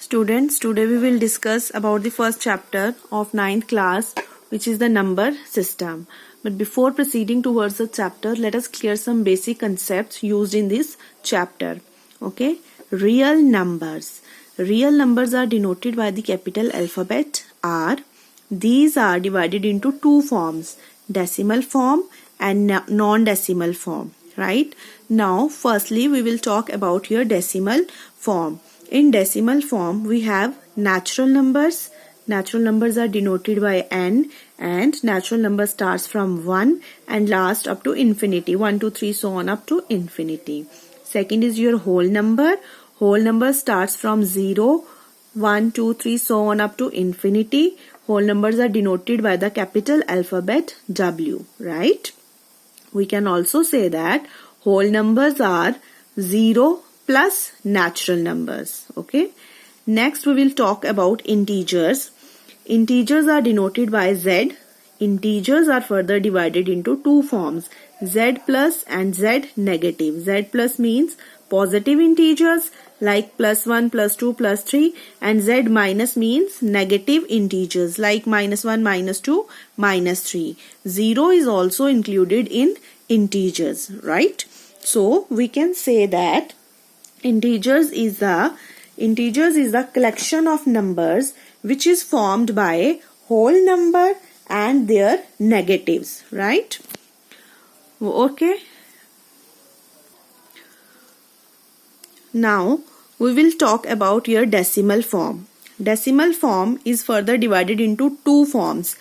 Students, today we will discuss about the first chapter of 9th class, which is the number system. But before proceeding towards the chapter, let us clear some basic concepts used in this chapter. Okay, real numbers. Real numbers are denoted by the capital alphabet R. These are divided into two forms, decimal form and non-decimal form. Right? Now, firstly, we will talk about your decimal form. In decimal form, we have natural numbers. Natural numbers are denoted by n, and natural number starts from 1 and last up to infinity. 1, 2, 3, so on up to infinity. Second is your whole number. Whole number starts from 0, 1, 2, 3, so on up to infinity. Whole numbers are denoted by the capital alphabet W, right? We can also say that whole numbers are 0 plus natural numbers. Okay. Next we will talk about integers. Integers are denoted by Z. Integers are further divided into two forms, Z plus and Z negative. Z plus means positive integers like +1, +2, +3, and Z minus means negative integers like -1, -2, -3. 0 is also included in integers, right? So we can say that integers is the collection of numbers which is formed by whole number and their negatives, right? Okay. Now we will talk about your decimal form. Decimal form is further divided into two forms,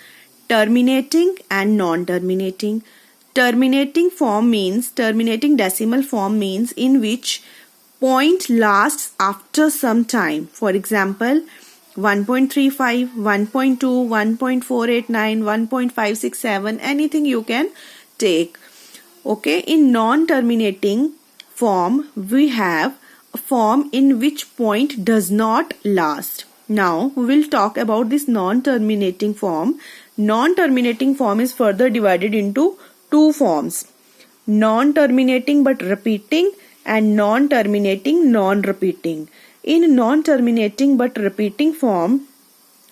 terminating and non-terminating. Terminating decimal form means in which point lasts after some time. For example, 1.35, 1.2, 1.489, 1.567, anything you can take. Okay, in non-terminating form, we have a form in which point does not last. Now, we will talk about this non-terminating form. Non-terminating form is further divided into two forms, non-terminating but repeating and non-terminating non-repeating. In non-terminating but repeating form,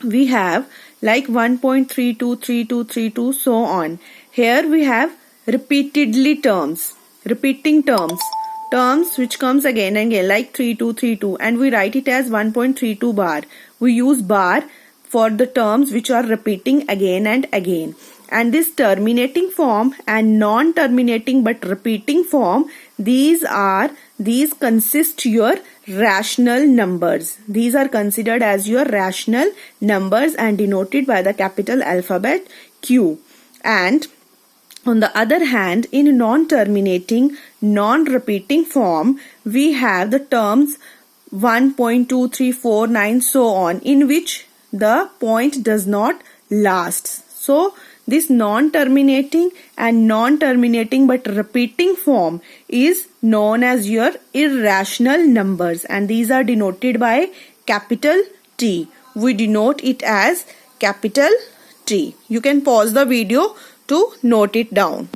we have like 1.32, 32, 32, so on. Here we have repeatedly terms, repeating terms which comes again and again like 3232, and we write it as 1.32 bar. We use bar for the terms which are repeating again and again. And this terminating form and non-terminating but repeating form, these consist your rational numbers. These are considered as your rational numbers and denoted by the capital alphabet Q. And on the other hand, in non-terminating, non-repeating form, we have the terms 1.2349, so on, in which the point does not last. So this non-terminating and non-terminating but repeating form is known as your irrational numbers, and these are denoted by capital T. We denote it as capital T. You can pause the video to note it down.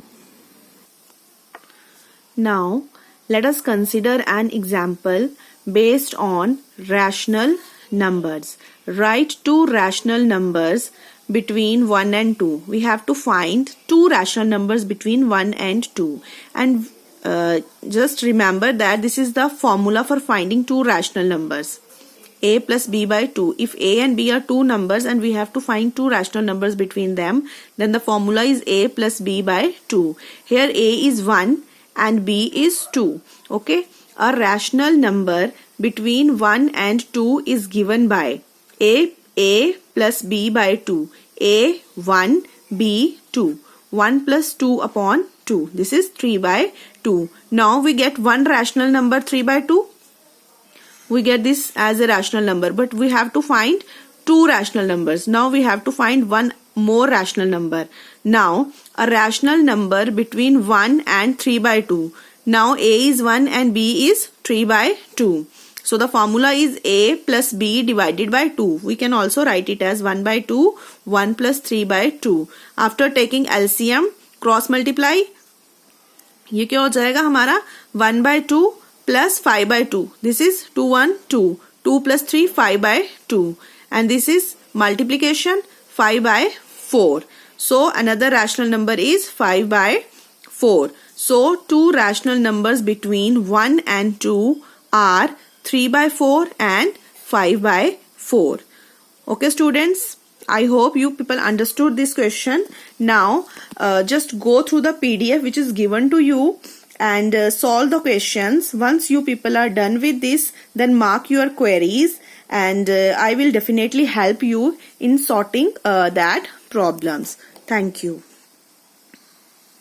Now, let us consider an example based on rational numbers. Write two rational numbers between 1 and 2. We have to find two rational numbers between 1 and 2. And just remember that this is the formula for finding two rational numbers. A plus B by 2. If A and B are two numbers and we have to find two rational numbers between them, then the formula is A plus B by 2. Here A is 1 and B is 2. Okay. A rational number between 1 and 2 is given by A plus B by 2. A 1, B 2. 1 plus 2 upon 2. This is 3 by 2. Now we get one rational number 3 by 2. We get this as a rational number, but we have to find two rational numbers. Now we have to find one more rational number. Now a rational number between 1 and 3 by 2. Now A is 1 and B is 3 by 2. So the formula is A plus B divided by 2. We can also write it as 1 by 2, 1 plus 3 by 2. After taking LCM, cross multiply, ये क्या हो जाएगा हमारा 1 by 2 plus 5 by 2. This is 2 1 2. 2 plus 3, 5 by 2. And this is multiplication, 5 by 4. So another rational number is 5 by 4. So two rational numbers between 1 and 2 are 3 by 4 and 5 by 4. Okay students, I hope you people understood this question. Now just go through the PDF which is given to you and solve the questions. Once you people are done with this, then mark your queries and I will definitely help you in sorting that problems. Thank you.